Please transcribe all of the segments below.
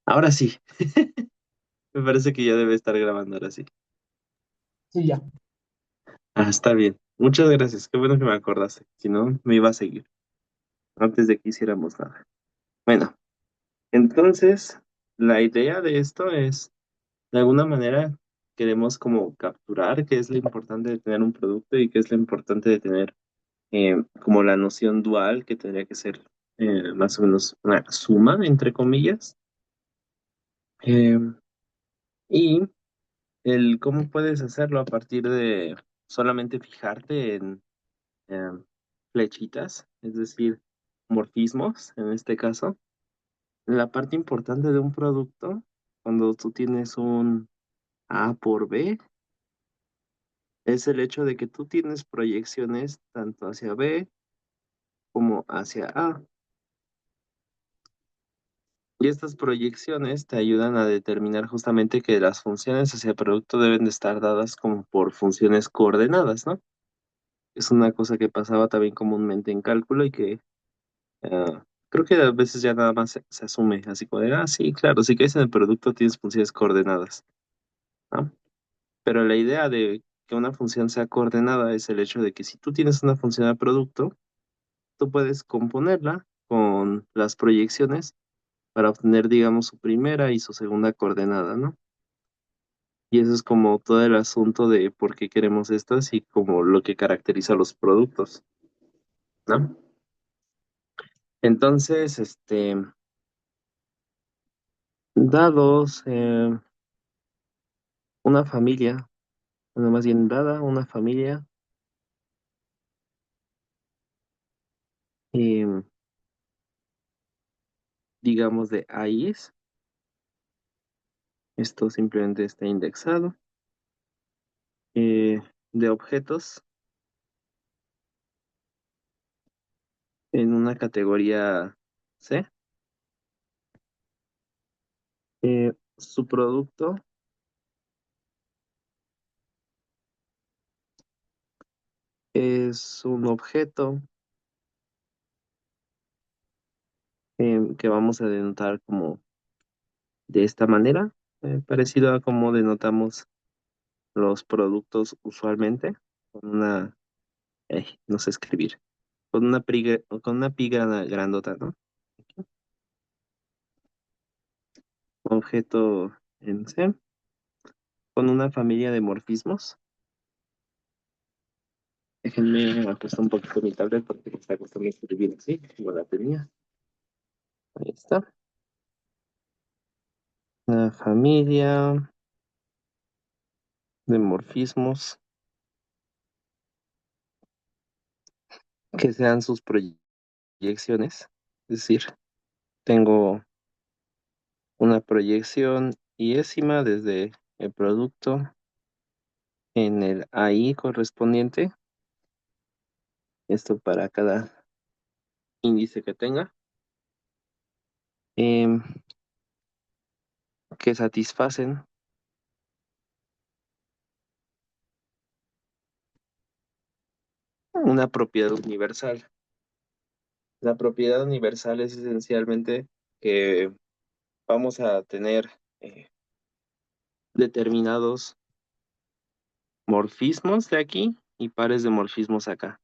Ahora sí, me parece que ya debe estar grabando ahora sí. Sí, ya. Ah, está bien. Muchas gracias. Qué bueno que me acordaste. Si no, me iba a seguir antes de que hiciéramos nada. Bueno, entonces, la idea de esto es, de alguna manera, queremos como capturar qué es lo importante de tener un producto y qué es lo importante de tener como la noción dual, que tendría que ser más o menos una suma, entre comillas. Eh, y el cómo puedes hacerlo a partir de solamente fijarte en eh, flechitas, es decir, morfismos en este caso. La parte importante de un producto, cuando tú tienes un A por B, es el hecho de que tú tienes proyecciones tanto hacia B como hacia A. Y estas proyecciones te ayudan a determinar justamente que las funciones hacia el producto deben de estar dadas como por funciones coordenadas, ¿no? Es una cosa que pasaba también comúnmente en cálculo y que creo que a veces ya nada más se asume, así como de, ah, sí, claro, si caes en el producto tienes funciones coordenadas, ¿no? Pero la idea de que una función sea coordenada es el hecho de que si tú tienes una función al producto, tú puedes componerla con las proyecciones para obtener, digamos, su primera y su segunda coordenada, ¿no? Y eso es como todo el asunto de por qué queremos estas y como lo que caracteriza a los productos, ¿no? Entonces, dados una familia, bueno, más bien dada una familia, eh, digamos, de AIs, esto simplemente está indexado, de objetos en una categoría C. Su producto es un objeto que vamos a denotar como de esta manera, parecido a como denotamos los productos usualmente, con una, no sé escribir, con una pi grandota, ¿no? Objeto en C, con una familia de morfismos. Déjenme ajustar un poquito mi tablet porque me está costando escribir así, como la tenía. Ahí está. Una familia de morfismos que sean sus proyecciones. Es decir, tengo una proyección iésima desde el producto en el AI correspondiente. Esto para cada índice que tenga. em, que satisfacen una propiedad universal. La propiedad universal es esencialmente que vamos a tener determinados morfismos de aquí y pares de morfismos acá,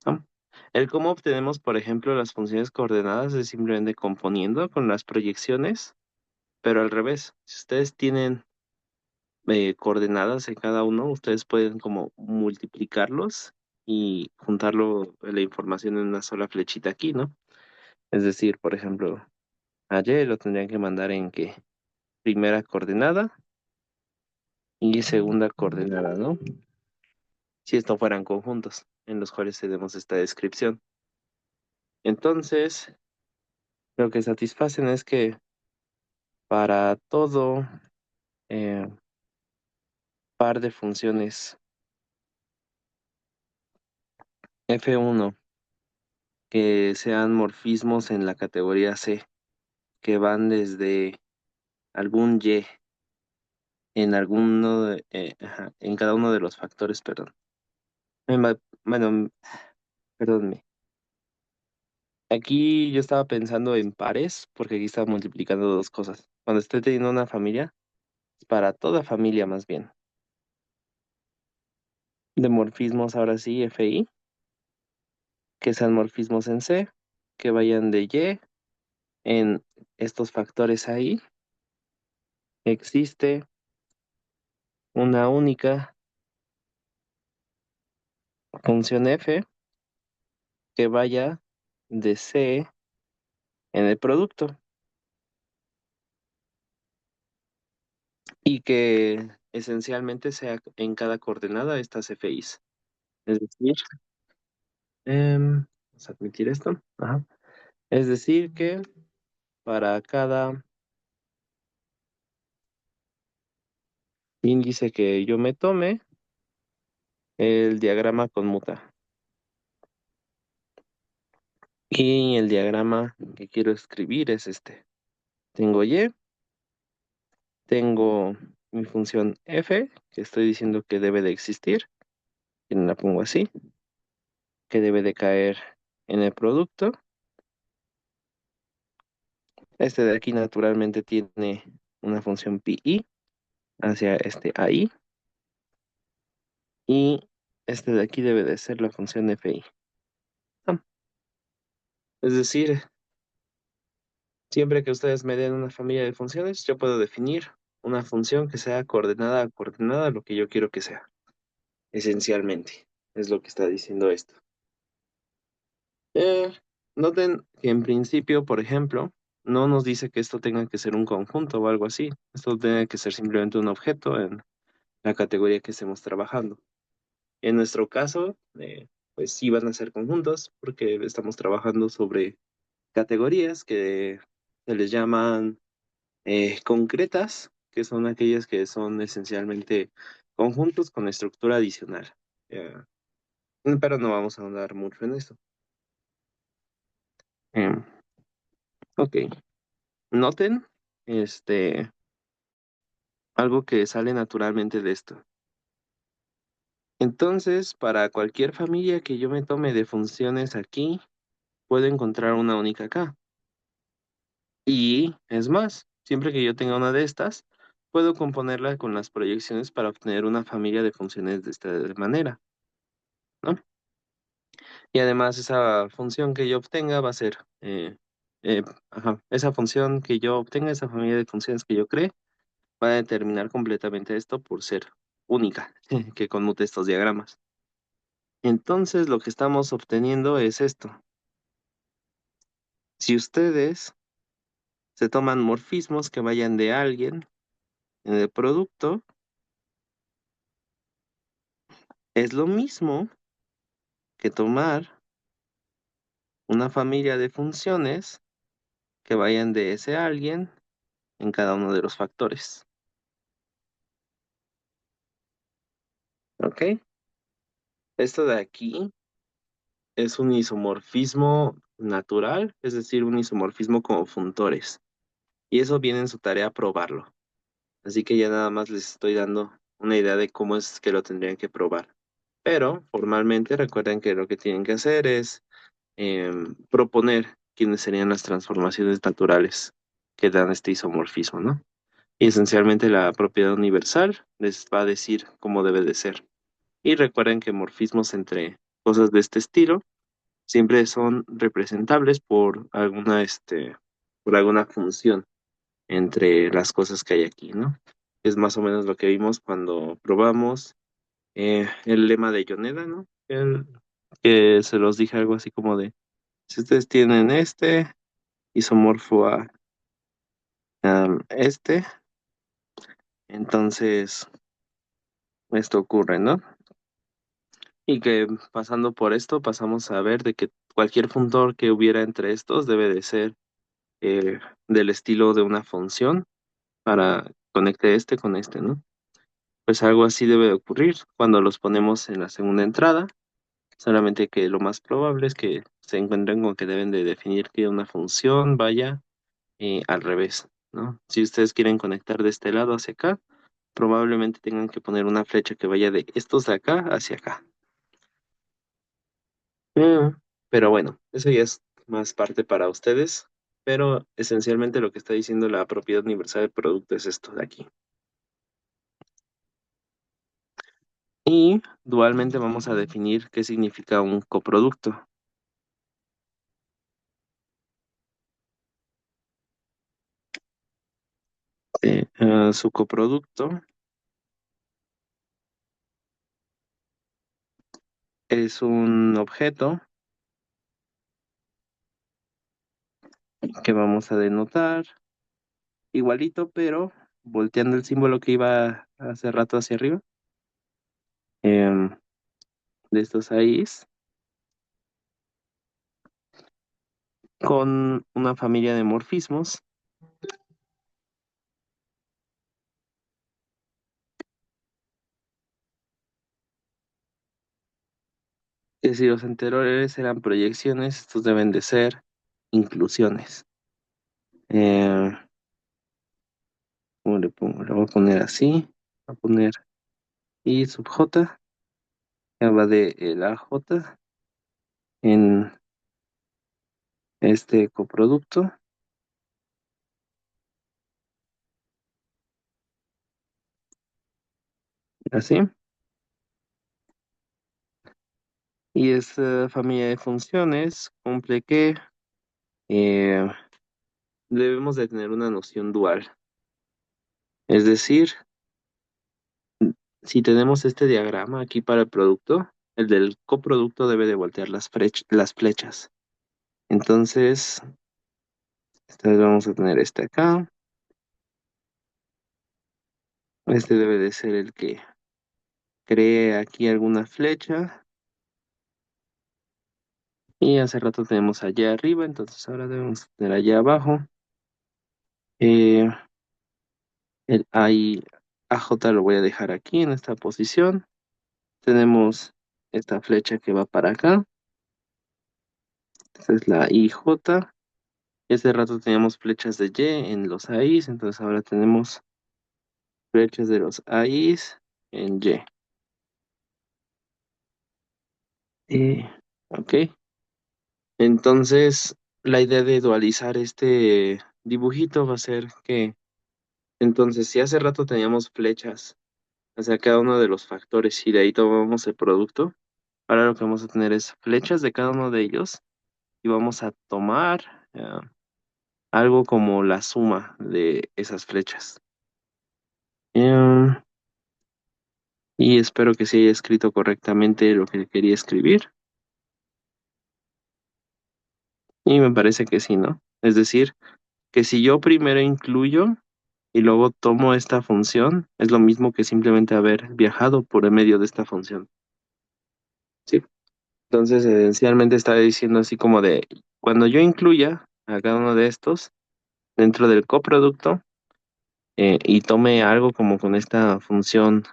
¿no? El cómo obtenemos, por ejemplo, las funciones coordenadas es simplemente componiendo con las proyecciones, pero al revés. Si ustedes tienen coordenadas en cada uno, ustedes pueden como multiplicarlos y juntarlo la información en una sola flechita aquí, ¿no? Es decir, por ejemplo, ayer lo tendrían que mandar en que primera coordenada y segunda coordenada, ¿no? Si esto fueran conjuntos en los cuales tenemos esta descripción. Entonces, lo que satisfacen es que para todo eh, par de funciones F1 que sean morfismos en la categoría C, que van desde algún Y en ajá, en cada uno de los factores, perdón. Bueno, perdónme. Aquí yo estaba pensando en pares, porque aquí estaba multiplicando dos cosas. Cuando esté teniendo una familia, para toda familia más bien. De morfismos ahora sí, FI, que sean morfismos en C, que vayan de Y en estos factores ahí. Existe una única función F que vaya de C en el producto y que esencialmente sea en cada coordenada estas FIs. Es decir, vamos a admitir esto. Ajá. Es decir, que para cada índice que yo me tome, el diagrama conmuta. Y el diagrama que quiero escribir es este. Tengo Y, tengo mi función F, que estoy diciendo que debe de existir, y la pongo así, que debe de caer en el producto. Este de aquí naturalmente tiene una función pi hacia este AI, y este de aquí debe de ser la función fi. Ah, Es decir, siempre que ustedes me den una familia de funciones, yo puedo definir una función que sea coordenada a coordenada lo que yo quiero que sea, esencialmente. Es lo que está diciendo esto. Eh, Noten que en principio, por ejemplo, no nos dice que esto tenga que ser un conjunto o algo así. Esto tiene que ser simplemente un objeto en la categoría que estemos trabajando. En nuestro caso, pues sí van a ser conjuntos porque estamos trabajando sobre categorías que se les llaman concretas, que son aquellas que son esencialmente conjuntos con estructura adicional. Eh, pero no vamos a ahondar mucho en esto. Em, ok, noten algo que sale naturalmente de esto. Entonces, para cualquier familia que yo me tome de funciones aquí, puedo encontrar una única acá. Y es más, siempre que yo tenga una de estas, puedo componerla con las proyecciones para obtener una familia de funciones de esta manera, ¿no? Y además esa función que yo obtenga va a ser, esa función que yo obtenga, esa familia de funciones que yo cree, va a determinar completamente esto por ser única, que conmute estos diagramas. Entonces lo que estamos obteniendo es esto. Si ustedes se toman morfismos que vayan de alguien en el producto, es lo mismo que tomar una familia de funciones que vayan de ese alguien en cada uno de los factores. ¿Ok? Esto de aquí es un isomorfismo natural, es decir, un isomorfismo como funtores. Y eso viene en su tarea probarlo. Así que ya nada más les estoy dando una idea de cómo es que lo tendrían que probar. Pero formalmente recuerden que lo que tienen que hacer es proponer quiénes serían las transformaciones naturales que dan este isomorfismo, ¿no? Y esencialmente la propiedad universal les va a decir cómo debe de ser. Y recuerden que morfismos entre cosas de este estilo siempre son representables por alguna función entre las cosas que hay aquí, ¿no? Es más o menos lo que vimos cuando probamos el lema de Yoneda, ¿no? Que se los dije algo así como de, si ustedes tienen este isomorfo a este, entonces esto ocurre, ¿no? Y que pasando por esto pasamos a ver de que cualquier funtor que hubiera entre estos debe de ser del estilo de una función para conecte este con este, ¿no? Pues algo así debe de ocurrir cuando los ponemos en la segunda entrada, solamente que lo más probable es que se encuentren con que deben de definir que una función vaya al revés, ¿no? Si ustedes quieren conectar de este lado hacia acá, probablemente tengan que poner una flecha que vaya de estos de acá hacia acá. Mm, Pero bueno, eso ya es más parte para ustedes, pero esencialmente lo que está diciendo la propiedad universal del producto es esto de aquí. Y dualmente vamos a definir qué significa un coproducto. Su coproducto es un objeto que vamos a denotar igualito, pero volteando el símbolo que iba hace rato hacia arriba, em, de estos ahí, con una familia de morfismos, que si los anteriores eran proyecciones, estos deben de ser inclusiones. Em, ¿Cómo le pongo? Le voy a poner así, voy a poner I sub J, que va de el AJ en este coproducto, así. Y esta familia de funciones cumple que eh, debemos de tener una noción dual. Es decir, si tenemos este diagrama aquí para el producto, el del coproducto debe de voltear las flechas. Entonces, esta vez vamos a tener este acá. Este debe de ser el que cree aquí alguna flecha. Y hace rato tenemos allá arriba, entonces ahora debemos tener allá abajo. Eh, el AI AJ lo voy a dejar aquí en esta posición. Tenemos esta flecha que va para acá. Esta es la IJ. Hace rato teníamos flechas de Y en los AIs, entonces ahora tenemos flechas de los AIs en Y. Ok. Entonces, la idea de dualizar este dibujito va a ser que, entonces, si hace rato teníamos flechas hacia cada uno de los factores y de ahí tomamos el producto, ahora lo que vamos a tener es flechas de cada uno de ellos y vamos a tomar algo como la suma de esas flechas. Em, y espero que se haya escrito correctamente lo que quería escribir. Y me parece que sí, ¿no? Es decir, que si yo primero incluyo y luego tomo esta función, es lo mismo que simplemente haber viajado por el medio de esta función. Sí. Entonces, esencialmente está diciendo así como de, cuando yo incluya a cada uno de estos dentro del coproducto y tome algo como con esta función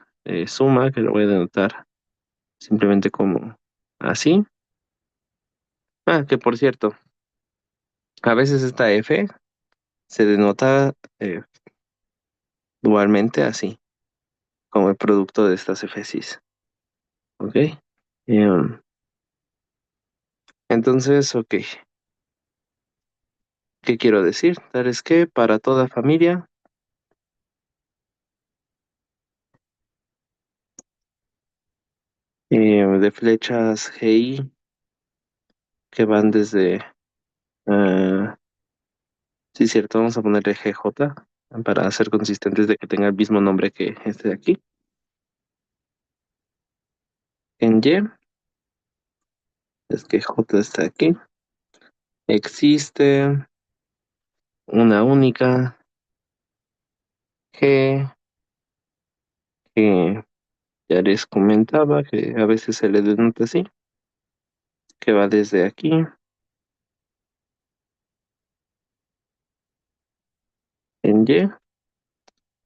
suma, que lo voy a denotar simplemente como así. Ah, que por cierto, a veces esta F se denota dualmente así, como el producto de estas efesis. ¿Ok? Em, entonces, ok, ¿qué quiero decir? Tal es que para toda familia de flechas GI que van desde, ah, sí, cierto, vamos a ponerle GJ para ser consistentes de que tenga el mismo nombre que este de aquí. En Y, es que J está aquí, existe una única G que ya les comentaba que a veces se le denota así, que va desde aquí en Y,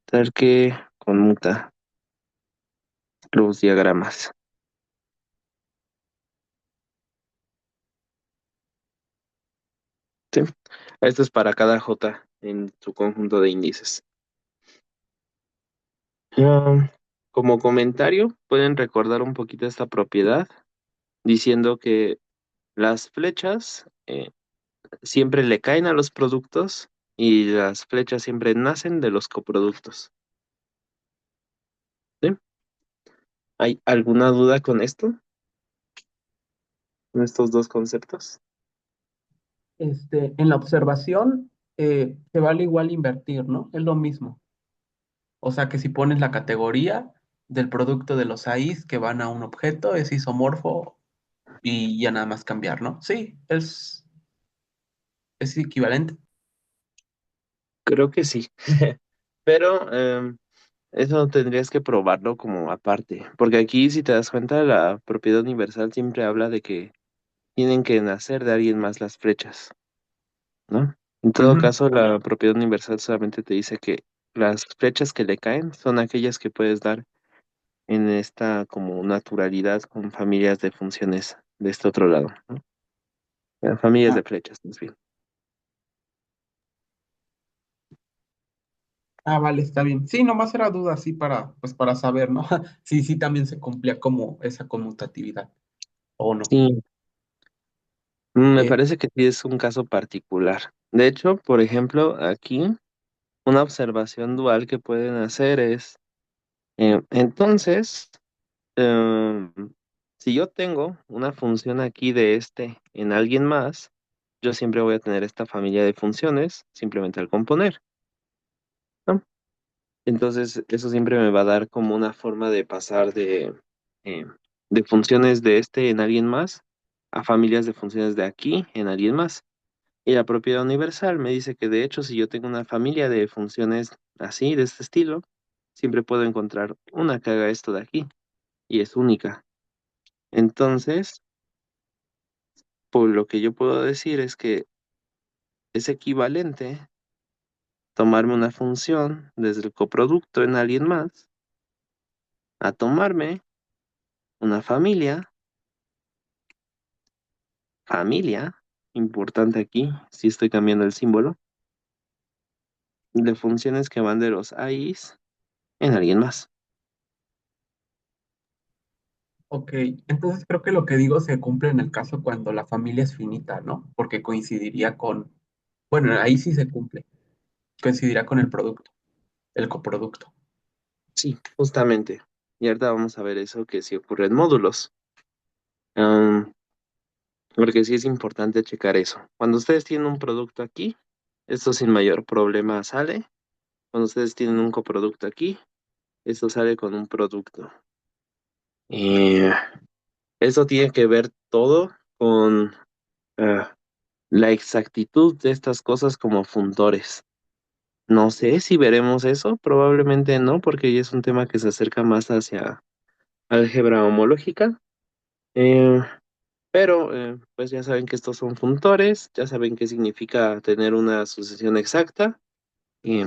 tal que conmuta los diagramas. ¿Sí? Esto es para cada J en su conjunto de índices. Ah, como comentario, pueden recordar un poquito esta propiedad diciendo que las flechas siempre le caen a los productos y las flechas siempre nacen de los coproductos. ¿Sí? ¿Hay alguna duda con esto? ¿Con estos dos conceptos? En la observación, te vale igual invertir, ¿no? Es lo mismo. O sea que si pones la categoría del producto de los AIs que van a un objeto, es isomorfo y ya nada más cambiar, ¿no? Sí, es equivalente. Creo que sí. Pero eso tendrías que probarlo como aparte, porque aquí si te das cuenta, la propiedad universal siempre habla de que tienen que nacer de alguien más las flechas, ¿no? En todo Ujú. caso, la propiedad universal solamente te dice que las flechas que le caen son aquellas que puedes dar en esta como naturalidad con familias de funciones de este otro lado, ¿no? Familias Ah, de flechas, más bien. vale, está bien. Sí, nomás era duda así para, pues para saber, ¿no? Sí, sí, también se cumplía como esa conmutatividad, ¿o no? Sí, me Eh, parece que sí es un caso particular. De hecho, por ejemplo, aquí una observación dual que pueden hacer es, entonces, em, si yo tengo una función aquí de este en alguien más, yo siempre voy a tener esta familia de funciones simplemente al componer, ¿no? Entonces, eso siempre me va a dar como una forma de pasar eh, de funciones de este en alguien más a familias de funciones de aquí en alguien más. Y la propiedad universal me dice que de hecho, si yo tengo una familia de funciones así, de este estilo, siempre puedo encontrar una que haga esto de aquí y es única. Entonces, por lo que yo puedo decir es que es equivalente tomarme una función desde el coproducto en alguien más a tomarme una familia, importante aquí, si estoy cambiando el símbolo, de funciones que van de los AIs en alguien más. ok, entonces creo que lo que digo se cumple en el caso cuando la familia es finita, ¿no? Porque coincidiría con, bueno, ahí sí se cumple, coincidirá con el producto, el coproducto. Sí, justamente. Y ahorita vamos a ver eso que sí ocurre en módulos. Am, Porque sí es importante checar eso. Cuando ustedes tienen un producto aquí, esto sin mayor problema sale. Cuando ustedes tienen un coproducto aquí, esto sale con un producto. Eh, Eso tiene que ver todo con ah, la exactitud de estas cosas como funtores. No sé si veremos eso, probablemente no, porque ya es un tema que se acerca más hacia álgebra homológica. Eh, pero pues ya saben que estos son funtores, ya saben qué significa tener una sucesión exacta. Y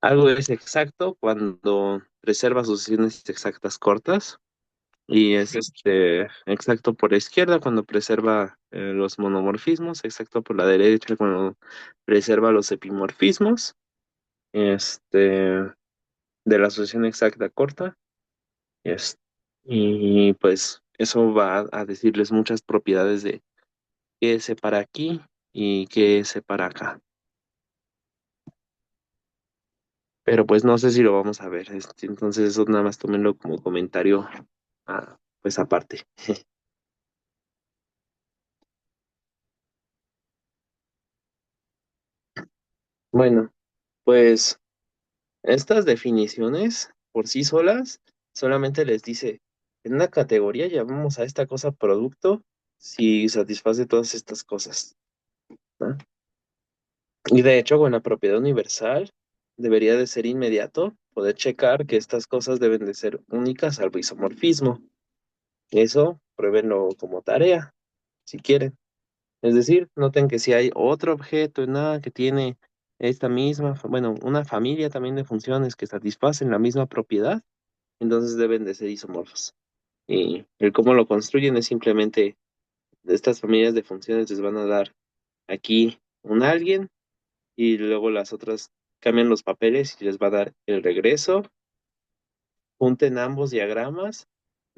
algo es exacto cuando preserva sucesiones exactas cortas. Y es exacto por la izquierda cuando preserva los monomorfismos, exacto por la derecha cuando preserva los epimorfismos, este, de la sucesión exacta corta. es- y pues eso va a decirles muchas propiedades de qué separa aquí y qué separa acá. Pero pues no sé si lo vamos a ver. Entonces eso nada más tómenlo como comentario, pues aparte. Bueno, pues estas definiciones por sí solas solamente les dice, en una categoría llamamos a esta cosa producto si satisface todas estas cosas, ¿no? Y de hecho, con la propiedad universal debería de ser inmediato poder checar que estas cosas deben de ser únicas salvo isomorfismo. Eso, pruébenlo como tarea, si quieren. Es decir, noten que si hay otro objeto en A que tiene esta misma, bueno, una familia también de funciones que satisfacen la misma propiedad, entonces deben de ser isomorfos. Y el cómo lo construyen es simplemente, estas familias de funciones les van a dar aquí un alguien y luego las otras cambian los papeles y les va a dar el regreso, junten ambos diagramas,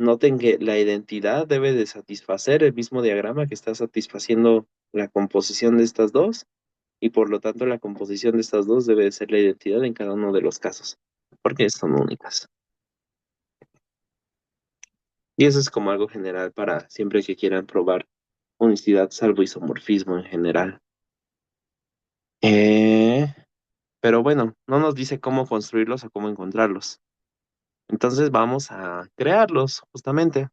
Noten que la identidad debe de satisfacer el mismo diagrama que está satisfaciendo la composición de estas dos, y por lo tanto la composición de estas dos debe de ser la identidad en cada uno de los casos, porque son únicas. Y eso es como algo general para siempre que quieran probar unicidad salvo isomorfismo en general. Eh, pero bueno, no nos dice cómo construirlos o cómo encontrarlos. Entonces vamos a crearlos, justamente.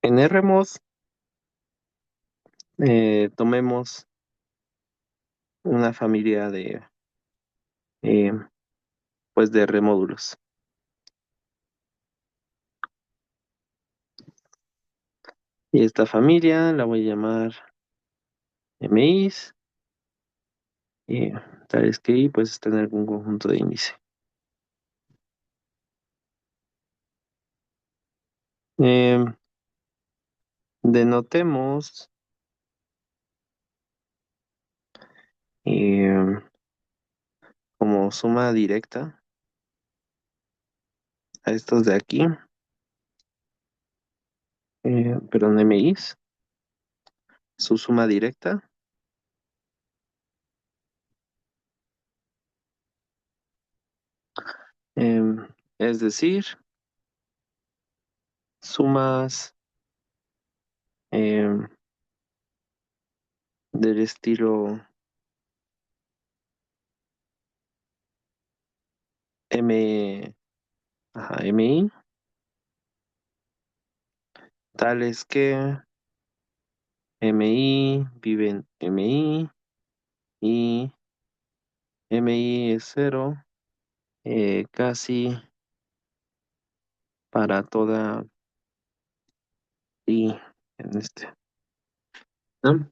En Rmod, tomemos una familia eh, pues de remódulos. Y esta familia la voy a llamar MIs, y tales que I pues está en algún conjunto de índice. Eh, denotemos eh, como suma directa a estos de aquí, perdón, MIs, su suma directa, es decir, sumas em, del estilo M, ajá, MI, tales que MI vive en MI y MI es cero, casi para toda I en este, ¿no?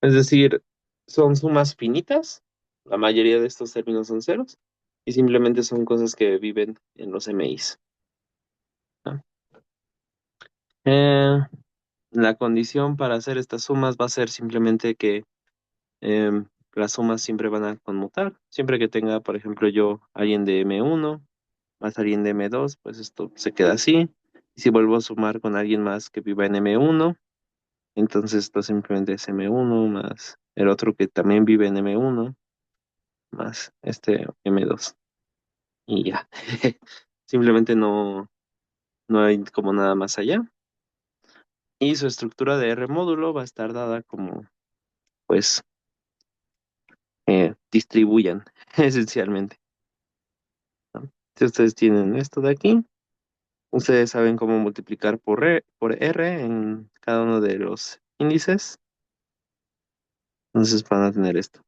Es decir, son sumas finitas, la mayoría de estos términos son ceros, y simplemente son cosas que viven en los MIs, ¿no? Eh, la condición para hacer estas sumas va a ser simplemente que las sumas siempre van a conmutar. Siempre que tenga, por ejemplo, yo alguien de M1 más alguien de M2, pues esto se queda así. Y si vuelvo a sumar con alguien más que viva en M1, entonces esto simplemente es M1 más el otro que también vive en M1 más este M2. Y ya. Simplemente no hay como nada más allá. Y su estructura de R módulo va a estar dada como, pues, distribuyan, esencialmente, ¿no? Si ustedes tienen esto de aquí, ustedes saben cómo multiplicar por R en cada uno de los índices, entonces van a tener esto,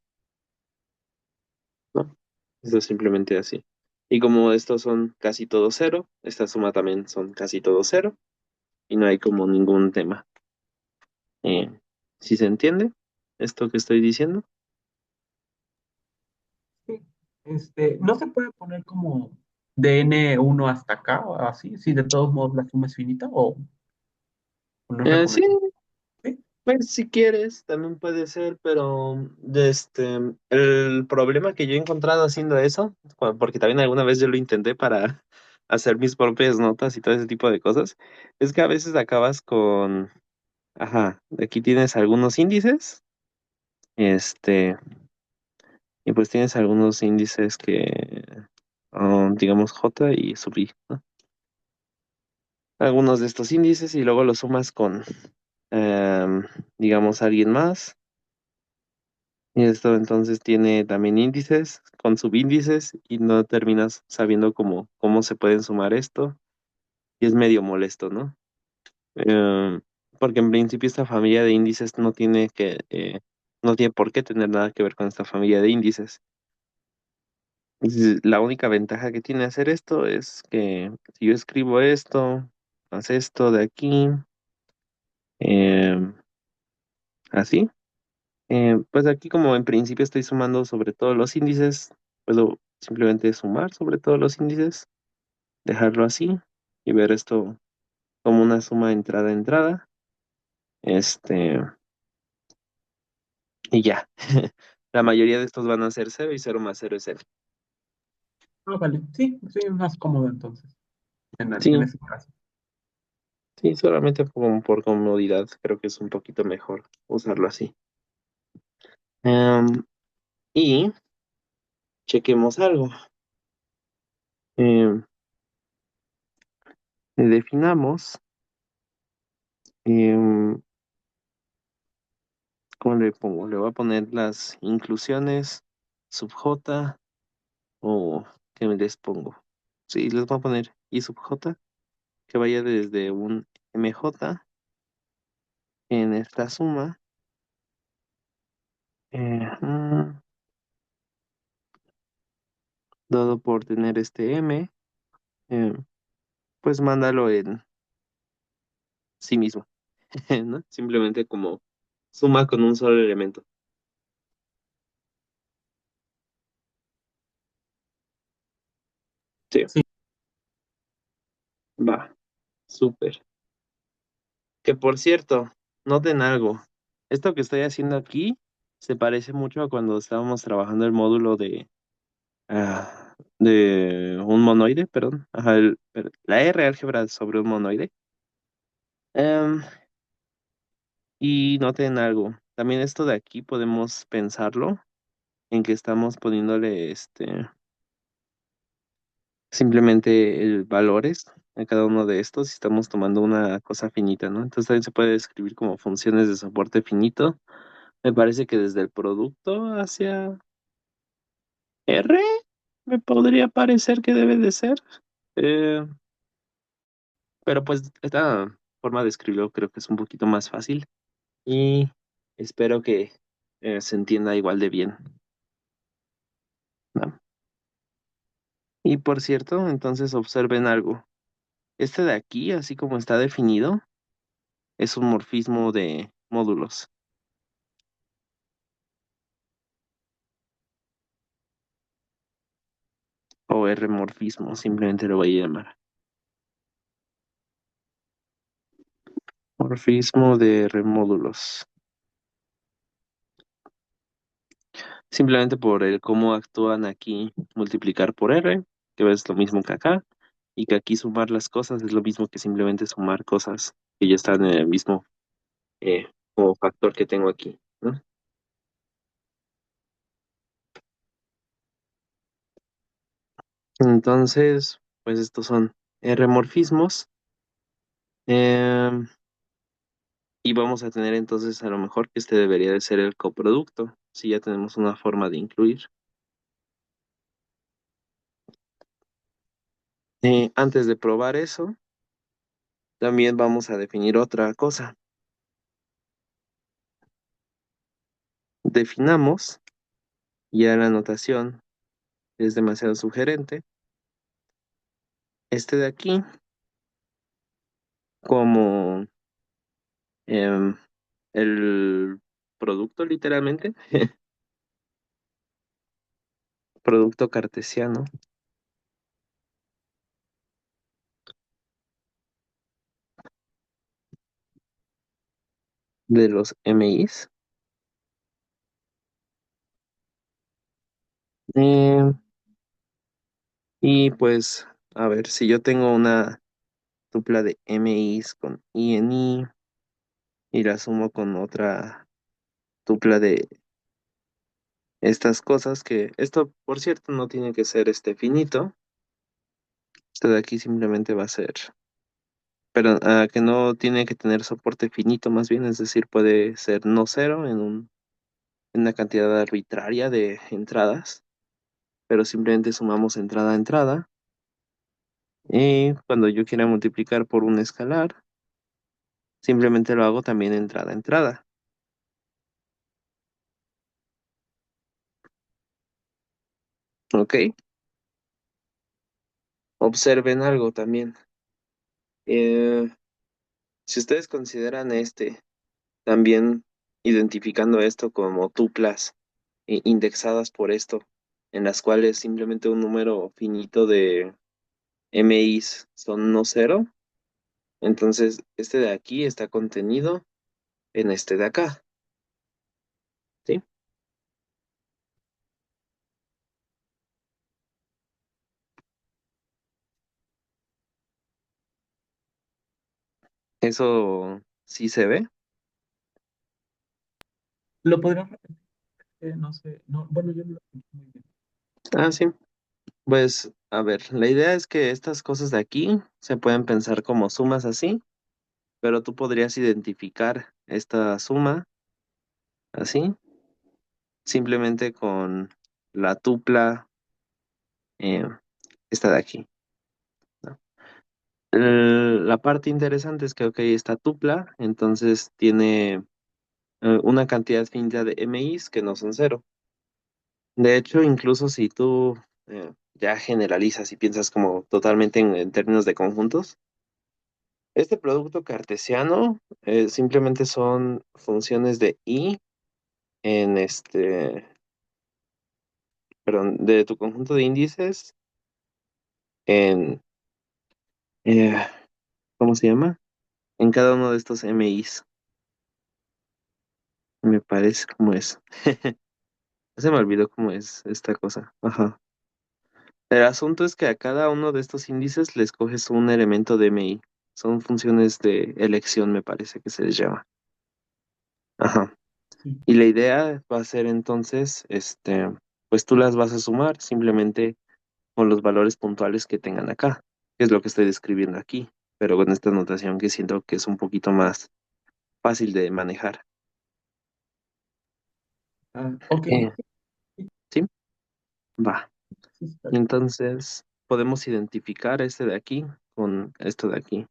¿no? Esto es simplemente así. Y como estos son casi todos cero, esta suma también son casi todos cero, y no hay como ningún tema. Eh, ¿Sí se entiende esto que estoy diciendo? Sí. No se puede poner como de N1 hasta acá o así, si de todos modos la suma es finita o no es Sí, recomendable. Sí. pues si quieres, también puede ser, pero el problema que yo he encontrado haciendo eso, porque también alguna vez yo lo intenté para hacer mis propias notas y todo ese tipo de cosas, es que a veces acabas con, ajá, aquí tienes algunos índices, este, y pues tienes algunos índices que, digamos J y sub I, ¿no? Algunos de estos índices y luego los sumas con, em, digamos, alguien más. Y esto entonces tiene también índices con subíndices y no terminas sabiendo cómo se pueden sumar esto. Y es medio molesto, ¿no? Eh, porque en principio esta familia de índices no tiene por qué tener nada que ver con esta familia de índices. La única ventaja que tiene hacer esto es que si yo escribo esto, más esto de aquí, eh, así. Pues aquí como en principio estoy sumando sobre todos los índices, puedo simplemente sumar sobre todos los índices, dejarlo así y ver esto como una suma entrada-entrada. Este, y ya. La mayoría de estos van a ser cero y cero más cero es cero. Ah, vale. Sí, sí, más cómodo entonces, en Sí, ese caso. sí, solamente por comodidad creo que es un poquito mejor usarlo así. Em, y chequemos algo. Em, definamos, em, ¿cómo le pongo? Le voy a poner las inclusiones sub J o ¿qué les pongo? Sí, les voy a poner I sub J, que vaya desde un MJ en esta suma. Mm, dado por tener este M, eh, pues mándalo en sí mismo, ¿no? Simplemente como suma con un solo elemento. Sí, Sí, va, súper. Que por cierto, noten algo. Esto que estoy haciendo aquí se parece mucho a cuando estábamos trabajando el módulo de un monoide, perdón. Ajá, la R álgebra sobre un monoide. Em, y noten algo. También esto de aquí podemos pensarlo en que estamos poniéndole simplemente valores a cada uno de estos y estamos tomando una cosa finita, ¿no? Entonces también se puede describir como funciones de soporte finito. Me parece que desde el producto hacia R me podría parecer que debe de ser. Eh, pero pues esta forma de escribirlo creo que es un poquito más fácil y espero que se entienda igual de bien, ¿no? Y por cierto, entonces observen algo. Este de aquí, así como está definido, es un morfismo de módulos o R-morfismo, simplemente lo voy a llamar. Morfismo de R-módulos. Simplemente por el cómo actúan aquí multiplicar por R, que es lo mismo que acá, y que aquí sumar las cosas es lo mismo que simplemente sumar cosas que ya están en el mismo eh, como factor que tengo aquí, ¿no? Entonces, pues estos son R-morfismos. em, y vamos a tener entonces a lo mejor que este debería de ser el coproducto, si ya tenemos una forma de incluir. Antes de probar eso, también vamos a definir otra cosa. Definamos, ya la notación es demasiado sugerente, este de aquí como em, el producto literalmente, producto cartesiano de los MIs. Em, y pues, a ver, si yo tengo una tupla de MIs con I en I y la sumo con otra tupla de estas cosas, que esto, por cierto, no tiene que ser finito, esto de aquí simplemente va a ser, pero que no tiene que tener soporte finito más bien, es decir, puede ser no cero en una cantidad arbitraria de entradas, pero simplemente sumamos entrada a entrada. Y cuando yo quiera multiplicar por un escalar, simplemente lo hago también entrada a entrada. ¿Ok? Observen algo también. Eh, si ustedes consideran también identificando esto como tuplas indexadas por esto, en las cuales simplemente un número finito de MIs son no cero, entonces este de aquí está contenido en este de acá, ¿sí? Eso sí se ve. ¿Lo podrías repetir? No sé, no, bueno, yo no lo escuché muy bien. Ah, sí. Pues, a ver, la idea es que estas cosas de aquí se pueden pensar como sumas así, pero tú podrías identificar esta suma así, simplemente con la tupla, eh, esta de aquí, ¿no? La parte interesante es que, ok, esta tupla, entonces tiene una cantidad finita de MIs que no son cero. De hecho, incluso si tú ya generalizas y piensas como totalmente en términos de conjuntos, este producto cartesiano simplemente son funciones de i en perdón, de tu conjunto de índices en, eh, ¿cómo se llama? En cada uno de estos MIs. Me parece como es. Se me olvidó cómo es esta cosa. Ajá. El asunto es que a cada uno de estos índices le escoges un elemento de MI. Son funciones de elección, me parece que se les llama. Ajá. Sí. Y la idea va a ser entonces, pues tú las vas a sumar simplemente con los valores puntuales que tengan acá, que es lo que estoy describiendo aquí, pero con esta notación que siento que es un poquito más fácil de manejar. Ah, ok, Eh, ¿Sí? Va. sí, está bien. Entonces, podemos identificar este de aquí con esto de aquí.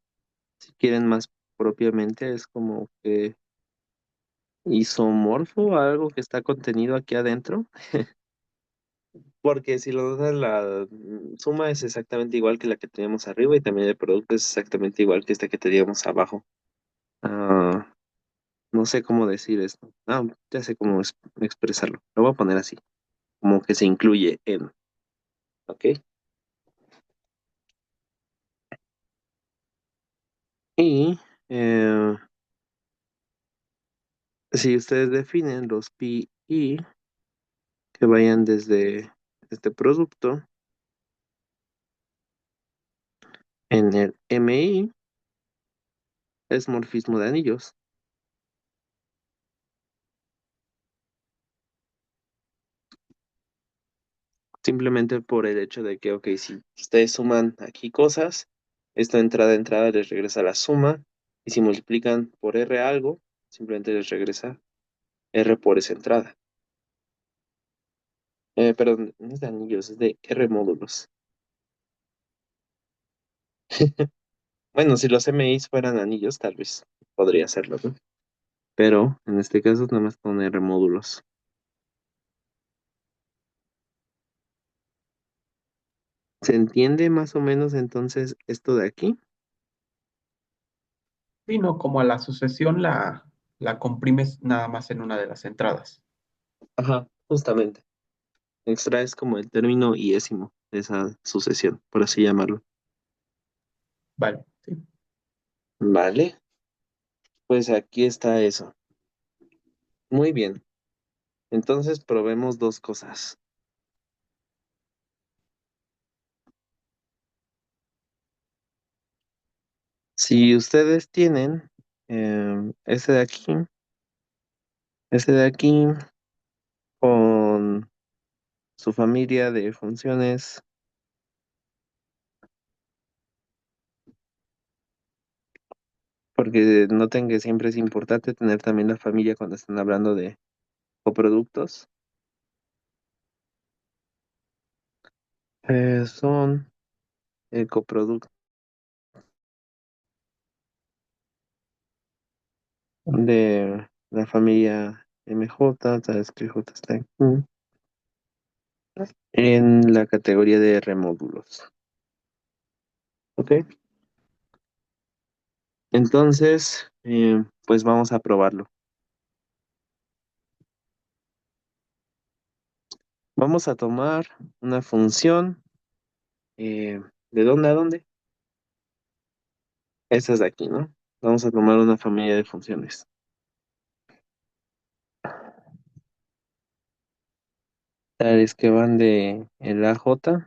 Si quieren más propiamente, es como que isomorfo a algo que está contenido aquí adentro, porque si lo notan, la suma es exactamente igual que la que teníamos arriba y también el producto es exactamente igual que este que teníamos abajo. Ah, no sé cómo decir esto. Ah, ya sé cómo expresarlo. Lo voy a poner así, como que se incluye en, ¿ok? Y si ustedes definen los pi i que vayan desde este producto en el MI, es morfismo de anillos. Simplemente por el hecho de que, ok, si ustedes suman aquí cosas, esta entrada les regresa la suma, y si multiplican por R algo, simplemente les regresa R por esa entrada. Perdón, no es de anillos, es de R módulos. Bueno, si los MIs fueran anillos, tal vez podría hacerlo, ¿no? Pero en este caso nada más con R módulos. ¿Se entiende más o menos entonces esto de aquí? Sí, no, como a la sucesión la comprimes nada más en una de las entradas. Ajá, justamente. Extraes como el término iésimo de esa sucesión, por así llamarlo. Vale, sí. Vale, pues aquí está eso. Muy bien. Entonces probemos dos cosas. Si ustedes tienen ese de aquí con su familia de funciones, porque noten que siempre es importante tener también la familia cuando están hablando de coproductos. Son el coproducto de la familia MJ, sabes que J está aquí, en la categoría de R módulos. ¿Ok? Entonces, pues vamos a probarlo. Vamos a tomar una función. ¿De dónde a dónde? Esta es de aquí, ¿no? Vamos a tomar una familia de funciones. Tales que van de el AJ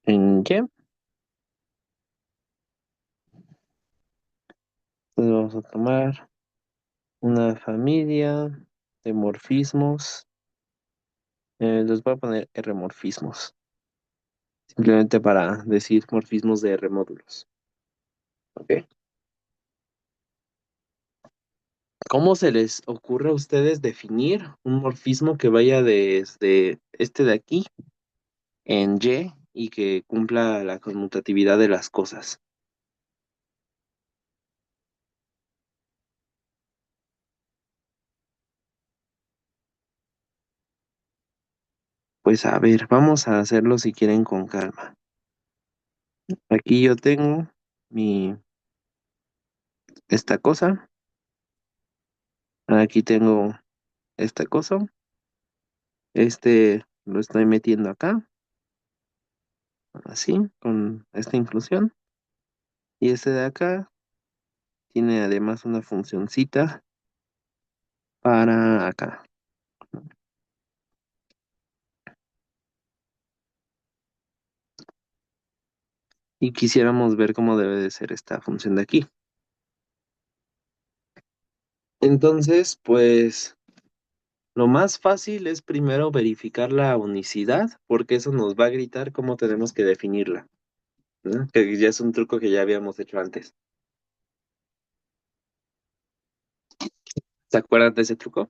en Y vamos a tomar una familia de morfismos. Les voy a poner R-morfismos, simplemente para decir morfismos de R-módulos. ¿Ok? ¿Cómo se les ocurre a ustedes definir un morfismo que vaya desde este de aquí en y que cumpla la conmutatividad de las cosas? Pues a ver, vamos a hacerlo si quieren con calma. Aquí yo tengo mi esta cosa, aquí tengo esta cosa, este lo estoy metiendo acá, así, con esta inclusión, y este de acá tiene además una funcioncita para acá. Y quisiéramos ver cómo debe de ser esta función de aquí. Entonces, pues lo más fácil es primero verificar la unicidad, porque eso nos va a gritar cómo tenemos que definirla, ¿no? Que ya es un truco que ya habíamos hecho antes. ¿Se acuerdan de ese truco?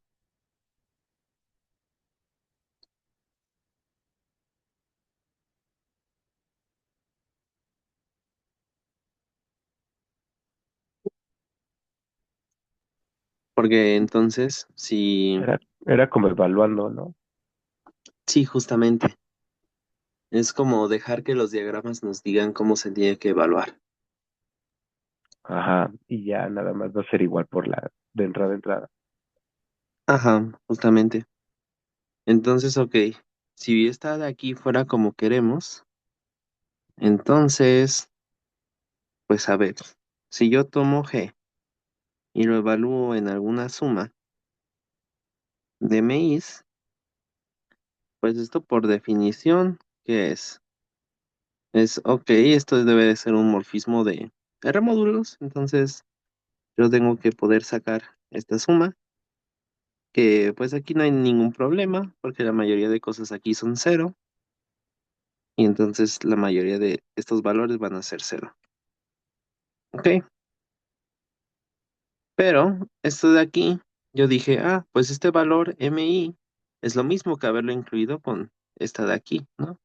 Porque entonces, si, Era como evaluando, ¿no? sí, justamente, es como dejar que los diagramas nos digan cómo se tiene que evaluar. Ajá, y ya nada más va a ser igual por la de entrada a entrada. Ajá, justamente. Entonces, ok, si esta de aquí fuera como queremos, entonces, pues a ver, si yo tomo G y lo evalúo en alguna suma de MIs, pues esto por definición, ¿qué es? Es, ok, esto debe de ser un morfismo de R módulos, entonces yo tengo que poder sacar esta suma, que pues aquí no hay ningún problema, porque la mayoría de cosas aquí son cero, y entonces la mayoría de estos valores van a ser cero. Ok, pero esto de aquí, yo dije, ah, pues este valor MI es lo mismo que haberlo incluido con esta de aquí, ¿no?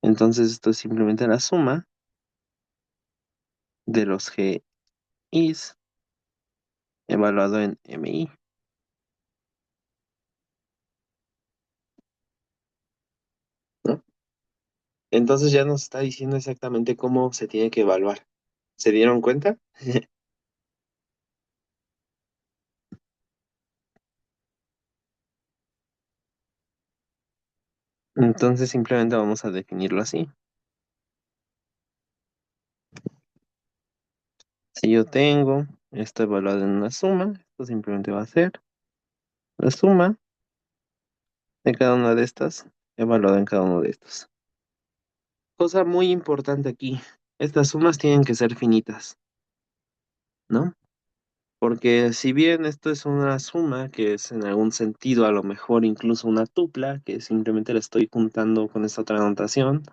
Entonces esto es simplemente la suma de los GIs evaluado en MI, ¿no? Entonces ya nos está diciendo exactamente cómo se tiene que evaluar. ¿Se dieron cuenta? Entonces simplemente vamos a definirlo así. Si yo tengo esto evaluado en una suma, esto simplemente va a ser la suma de cada una de estas evaluada en cada uno de estos. Cosa muy importante aquí, estas sumas tienen que ser finitas, ¿no? Porque si bien esto es una suma, que es en algún sentido a lo mejor incluso una tupla, que simplemente la estoy juntando con esta otra notación,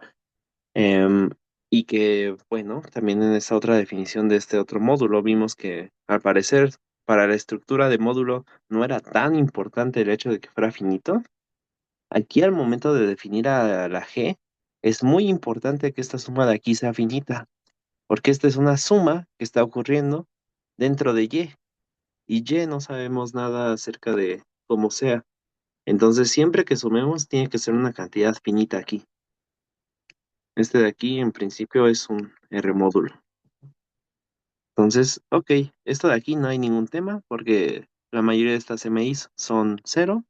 em, y que, bueno, también en esa otra definición de este otro módulo vimos que al parecer para la estructura de módulo no era tan importante el hecho de que fuera finito. Aquí al momento de definir a la G, es muy importante que esta suma de aquí sea finita, porque esta es una suma que está ocurriendo dentro de y no sabemos nada acerca de cómo sea. Entonces, siempre que sumemos, tiene que ser una cantidad finita aquí. Este de aquí, en principio, es un R módulo. Entonces, ok, esto de aquí no hay ningún tema, porque la mayoría de estas MIs son cero,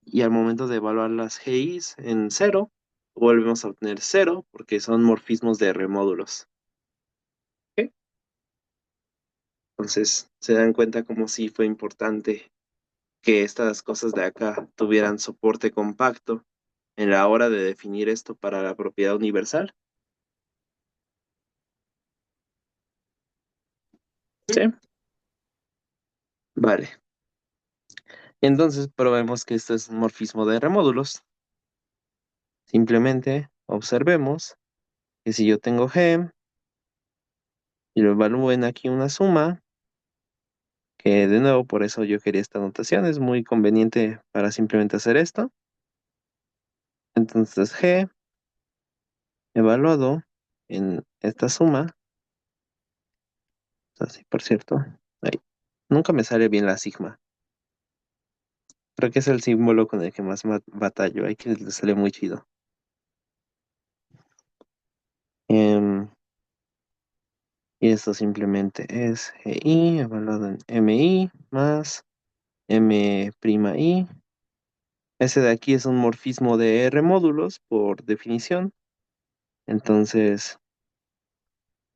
y al momento de evaluar las GIs en cero, volvemos a obtener cero, porque son morfismos de R módulos. ¿Ok? Entonces, se dan cuenta como si fue importante que estas cosas de acá tuvieran soporte compacto en la hora de definir esto para la propiedad universal. Sí, ¿Sí? Vale. Entonces probemos que esto es un morfismo de R módulos. Simplemente observemos que si yo tengo G y lo evalúo en aquí una suma, que de nuevo por eso yo quería esta notación, es muy conveniente para simplemente hacer esto. Entonces G evaluado en esta suma, así por cierto, ahí, nunca me sale bien la sigma. Creo que es el símbolo con el que más batallo, hay que le sale muy chido. Y esto simplemente es GI evaluado en MI más M'I. Ese de aquí es un morfismo de R módulos por definición. Entonces,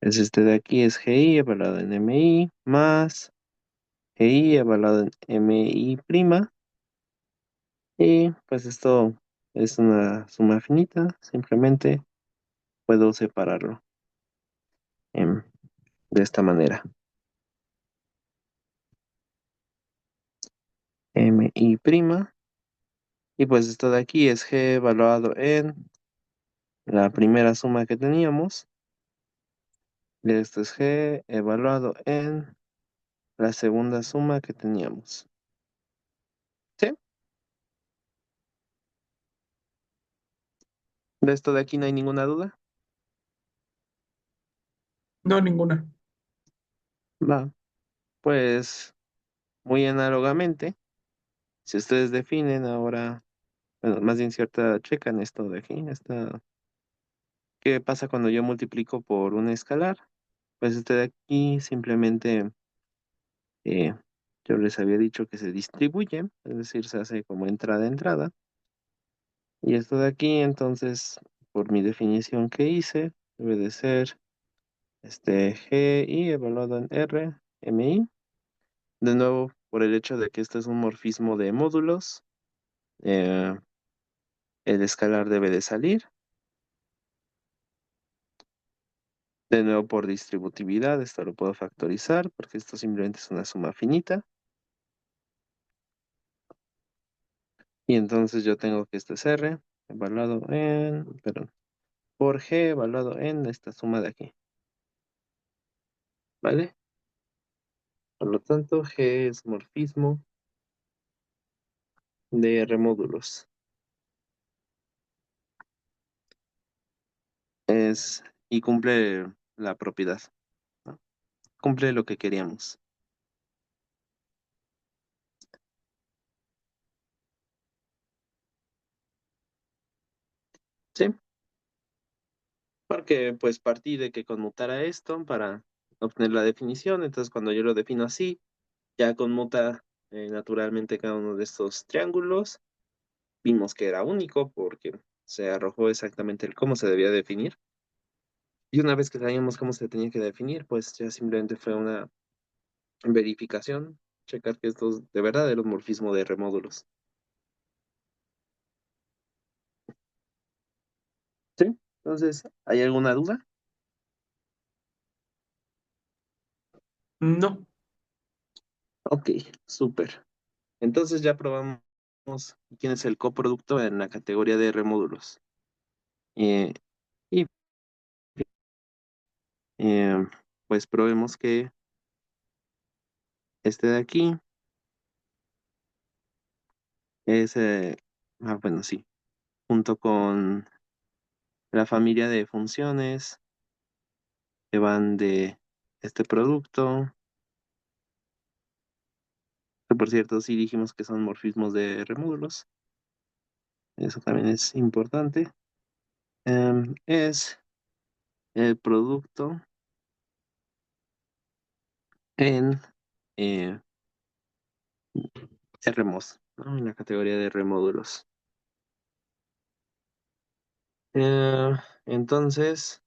es este de aquí es GI evaluado en MI más GI evaluado en MI prima. Y pues esto es una suma finita. Simplemente puedo separarlo em, de esta manera. MI prima. Y pues esto de aquí es G evaluado en la primera suma que teníamos. Y esto es G evaluado en la segunda suma que teníamos. ¿Sí? De esto de aquí no hay ninguna duda. No, ninguna. Va. Pues muy análogamente, si ustedes definen ahora, bueno, más bien cierta, checan esto de aquí, ¿qué pasa cuando yo multiplico por un escalar? Pues este de aquí simplemente, eh, yo les había dicho que se distribuye, es decir, se hace como entrada-entrada. Y esto de aquí, entonces, por mi definición que hice, debe de ser GI evaluado en R, MI. De nuevo, por el hecho de que este es un morfismo de módulos, eh, el escalar debe de salir. De nuevo, por distributividad, esto lo puedo factorizar porque esto simplemente es una suma finita. Y entonces yo tengo que este es R evaluado en, perdón, por G evaluado en esta suma de aquí. ¿Vale? Por lo tanto, G es morfismo de R módulos. Y cumple la propiedad, ¿no? Cumple lo que queríamos. Sí, porque pues partí de que conmutara esto para obtener la definición. Entonces, cuando yo lo defino así, ya conmuta naturalmente cada uno de estos triángulos. Vimos que era único porque se arrojó exactamente el cómo se debía definir. Y una vez que sabíamos cómo se tenía que definir, pues ya simplemente fue una verificación, checar que esto es de verdad era un morfismo de remódulos. ¿Sí? Entonces, ¿hay alguna duda? No. Ok, súper. Entonces ya probamos quién es el coproducto en la categoría de remódulos. Eh, y eh, pues probemos que este de aquí es, bueno, sí, junto con la familia de funciones que van de este producto, que por cierto sí dijimos que son morfismos de remódulos, eso también es importante, es el producto en eh, RMOS, ¿no? En la categoría de remódulos. Eh, entonces,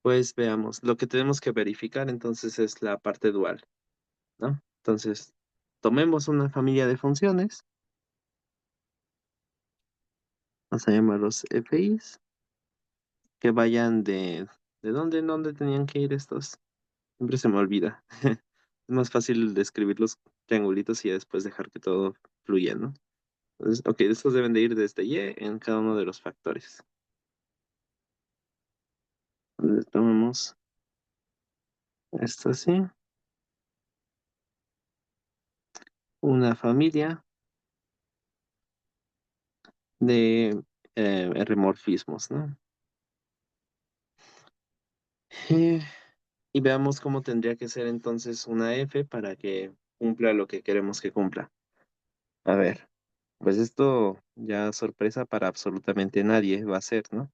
pues veamos, lo que tenemos que verificar entonces es la parte dual, ¿no? Entonces, tomemos una familia de funciones, vamos a llamarlos FIs, que vayan ¿de dónde en dónde tenían que ir estos? Siempre se me olvida. Es más fácil describirlos triangulitos y ya después dejar que todo fluya, ¿no? Entonces, ok, estos deben de ir desde Y en cada uno de los factores. Entonces, tomamos esto así. Una familia de R-morfismos, ¿no? Eh, y veamos cómo tendría que ser entonces una F para que cumpla lo que queremos que cumpla. A ver, pues esto ya sorpresa para absolutamente nadie va a ser, ¿no?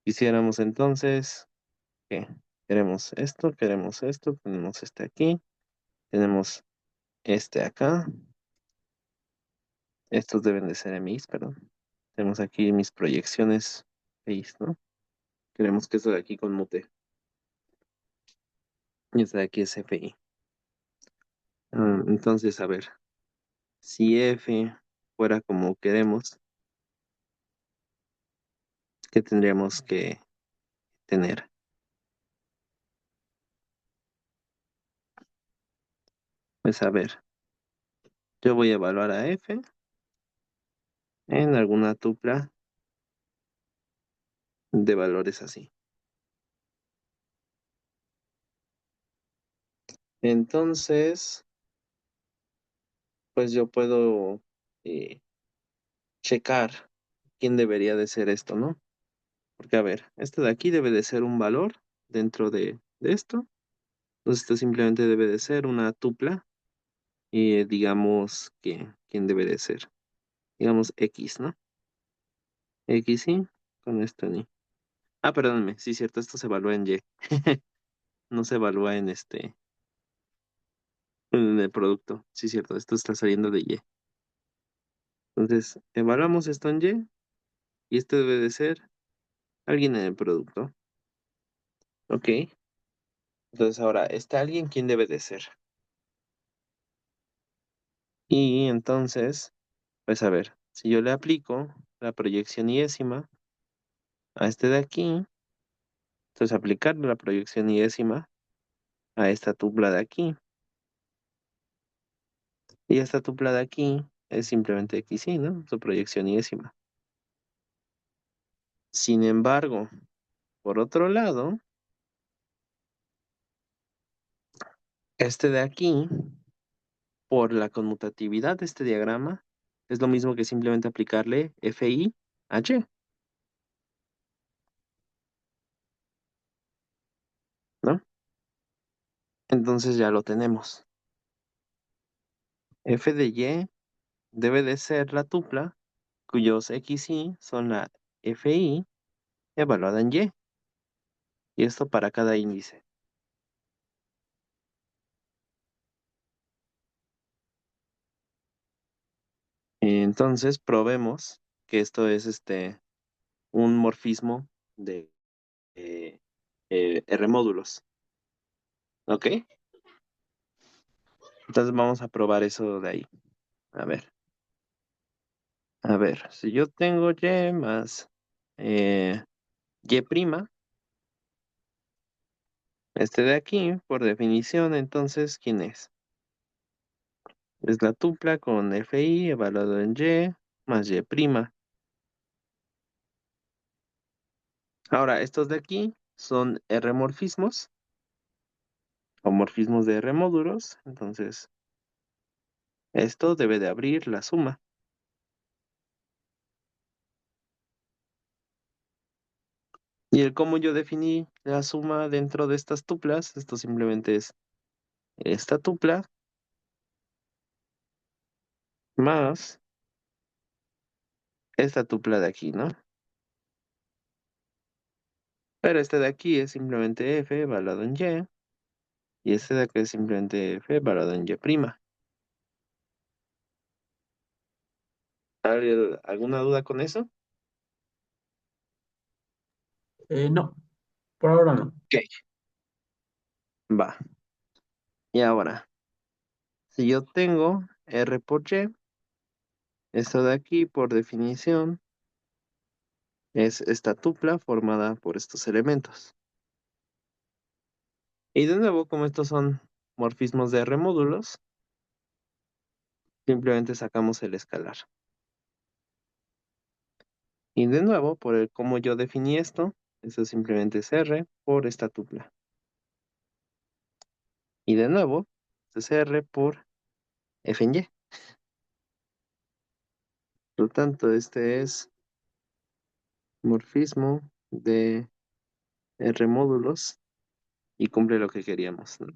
Quisiéramos entonces, ¿qué? Queremos esto, tenemos este aquí, tenemos este acá, estos deben de ser mis, perdón. Tenemos aquí mis proyecciones X, ¿no? Queremos que esto de aquí conmute. Y este de aquí es FI. Entonces, a ver, si F fuera como queremos, ¿qué tendríamos que tener? Pues a ver, yo voy a evaluar a F en alguna tupla de valores así. Entonces, pues yo puedo eh, checar quién debería de ser esto, ¿no? Porque a ver, este de aquí debe de ser un valor dentro de esto. Entonces esto simplemente debe de ser una tupla y digamos que quién debe de ser. Digamos X, ¿no? X sí, con esto ni. Ah, perdóname, sí, cierto, esto se evalúa en Y. No se evalúa en en el producto. Sí, cierto, esto está saliendo de Y. Entonces, evaluamos esto en Y y esto debe de ser alguien en el producto. Ok. Entonces ahora, ¿este alguien quién debe de ser? Y entonces, pues a ver, si yo le aplico la proyección iésima a este de aquí, entonces aplicarle la proyección iésima a esta tupla de aquí, y esta tupla de aquí es simplemente X, y, ¿no? Su proyección iésima. Sin embargo, por otro lado, este de aquí, por la conmutatividad de este diagrama, es lo mismo que simplemente aplicarle FI a Y, ¿no? Entonces ya lo tenemos. F de Y debe de ser la tupla cuyos XY son la FI evaluada en Y, y esto para cada índice. Entonces probemos que esto es un morfismo de R módulos. ¿Ok? Entonces vamos a probar eso de ahí. A ver. A ver, si yo tengo Y más Y prima, este de aquí, por definición, entonces, ¿quién es? Es la tupla con FI evaluado en Y más Y prima. Ahora, estos de aquí son R morfismos o morfismos de R módulos, entonces esto debe de abrir la suma. Y el cómo yo definí la suma dentro de estas tuplas, esto simplemente es esta tupla más esta tupla de aquí, ¿no? Pero este de aquí es simplemente F evaluado en y este de acá es simplemente F evaluado en Y prima. ¿Alguna duda con eso? No, por ahora no. Ok, va. Y ahora, si yo tengo R por Y, esto de aquí, por definición, es esta tupla formada por estos elementos. Y de nuevo, como estos son morfismos de R módulos, simplemente sacamos el escalar. Y de nuevo, por el cómo yo definí esto, eso simplemente es R por esta tupla. Y de nuevo, es R por F en Y. Por lo tanto, este es morfismo de R módulos y cumple lo que queríamos, ¿no?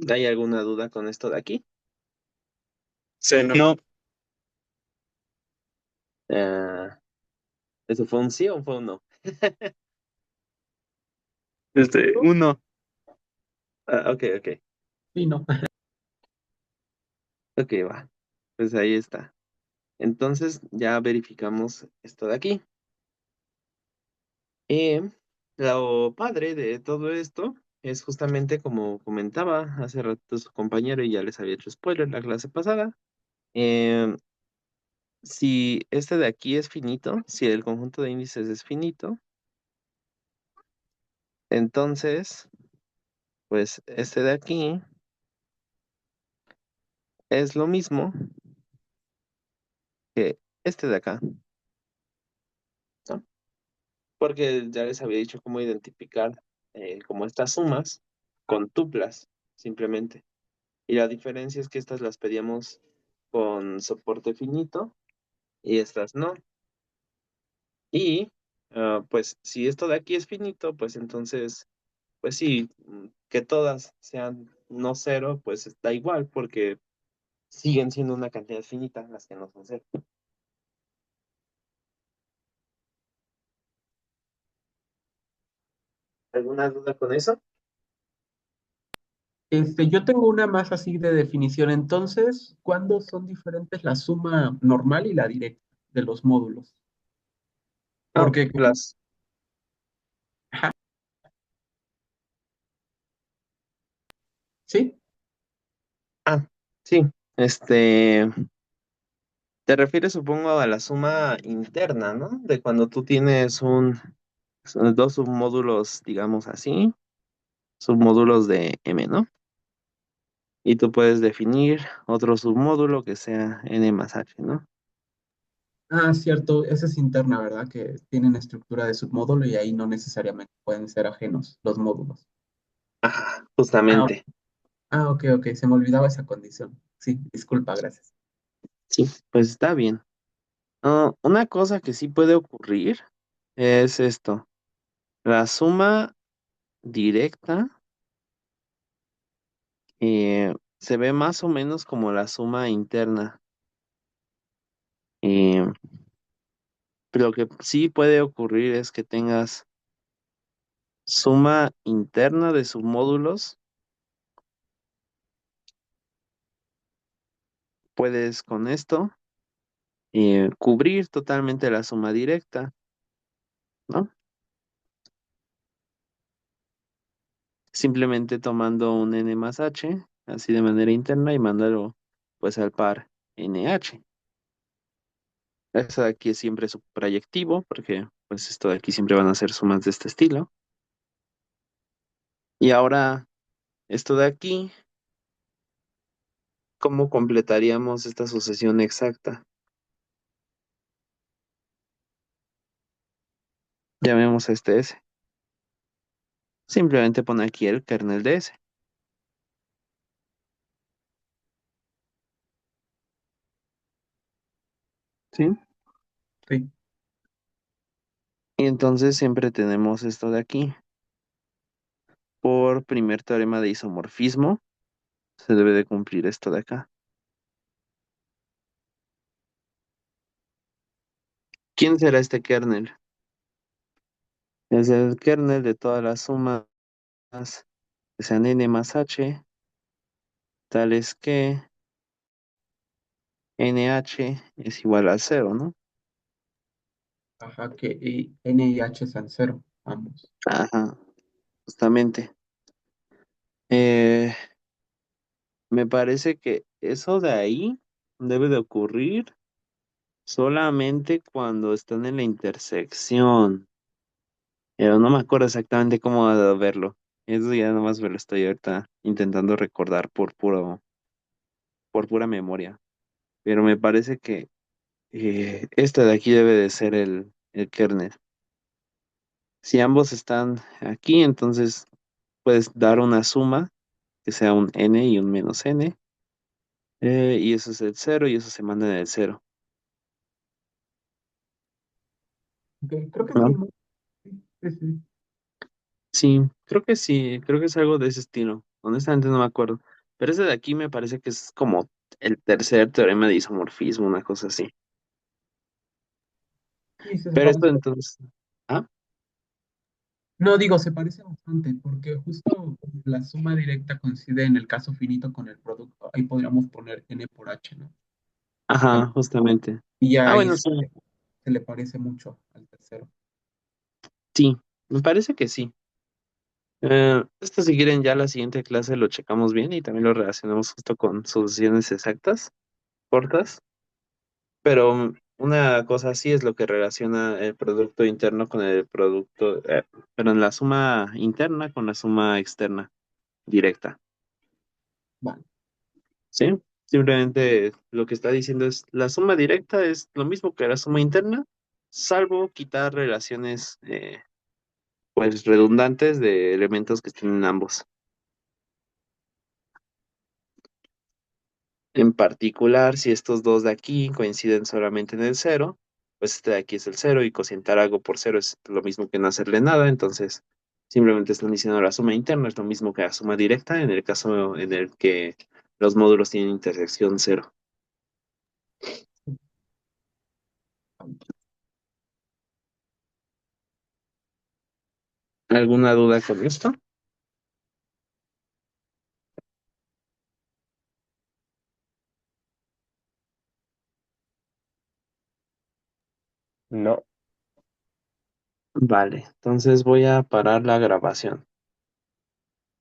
¿Hay alguna duda con esto de aquí? Sí, no. Ah, ¿eso fue un sí o fue un no? Uno. Ah, ok, ok. Sí, no. Ok, va. Pues ahí está. Entonces ya verificamos esto de aquí. Y lo padre de todo esto es justamente como comentaba hace rato su compañero y ya les había hecho spoiler la clase pasada. em, si este de aquí es finito, si el conjunto de índices es finito, entonces, pues este de aquí es lo mismo que este de acá, ¿no? Porque ya les había dicho cómo identificar como estas sumas con tuplas, simplemente. Y la diferencia es que estas las pedíamos con soporte finito y estas no. Y pues si esto de aquí es finito, pues entonces, pues sí, que todas sean no cero, pues da igual porque siguen siendo una cantidad finita las que no son cero. ¿Alguna duda con eso? Yo tengo una más así de definición. Entonces, ¿cuándo son diferentes la suma normal y la directa de los módulos? No, Porque, las... ajá, ¿sí? Ah, sí. Este, te refieres supongo a la suma interna, ¿no? De cuando tú tienes son dos submódulos, digamos así, submódulos de M, ¿no? Y tú puedes definir otro submódulo que sea N más H, ¿no? Ah, cierto, esa es interna, ¿verdad? Que tienen estructura de submódulo y ahí no necesariamente pueden ser ajenos los módulos. Ajá, Ah, justamente. ok, ok, se me olvidaba esa condición. Sí, disculpa, gracias. Sí, pues está bien. Ah, una cosa que sí puede ocurrir es esto. La suma directa se ve más o menos como la suma interna. Eh, pero lo que sí puede ocurrir es que tengas suma interna de submódulos. Puedes con esto cubrir totalmente la suma directa, ¿no? Simplemente tomando un n más h, así de manera interna, y mándalo pues al par nh. Eso de aquí es siempre suprayectivo, porque pues esto de aquí siempre van a ser sumas de este estilo. Y ahora, esto de aquí, ¿cómo completaríamos esta sucesión exacta? Llamemos a este S. Simplemente pone aquí el kernel de S, ¿sí? Sí. Y entonces siempre tenemos esto de aquí. Por primer teorema de isomorfismo, se debe de cumplir esto de acá. ¿Quién será este kernel? Es el kernel de todas las sumas que sean n más h, tales que nh es igual a cero, ¿no? Ajá, que N y H sean cero, ambos. Ajá, justamente. Eh, me parece que eso de ahí debe de ocurrir solamente cuando están en la intersección. Pero no me acuerdo exactamente cómo verlo. Eso ya nomás me lo estoy ahorita intentando recordar por pura memoria. Pero me parece que este de aquí debe de ser el kernel. Si ambos están aquí, entonces puedes dar una suma que sea un n y un menos n, y eso es el cero y eso se manda en el cero, Ok, creo que sí, ¿no? ¿no? Sí, sí, sí. Sí, creo que es algo de ese estilo. Honestamente no me acuerdo. Pero ese de aquí me parece que es como el tercer teorema de isomorfismo, una cosa así. Sí, se Pero esto parece. entonces, ah, No digo, se parece bastante, porque justo la suma directa coincide en el caso finito con el producto. Ahí podríamos poner n por h, ¿no? ajá, justamente. Y ya Ah, ahí bueno, sí, se le parece mucho al tercero. sí, me parece que sí. Esto si quieren ya la siguiente clase lo checamos bien y también lo relacionamos justo con sucesiones exactas, cortas. Pero una cosa así es lo que relaciona el producto interno con el producto, perdón, la suma interna con la suma externa directa, Vale. ¿sí? Simplemente lo que está diciendo es la suma directa es lo mismo que la suma interna, salvo quitar relaciones pues redundantes de elementos que estén en ambos. En particular, si estos dos de aquí coinciden solamente en el cero, pues este de aquí es el cero y cocientar algo por cero es lo mismo que no hacerle nada, entonces simplemente están diciendo la suma interna es lo mismo que la suma directa en el caso en el que los módulos tienen intersección cero. ¿Alguna duda con esto? No. Vale, entonces voy a parar la grabación.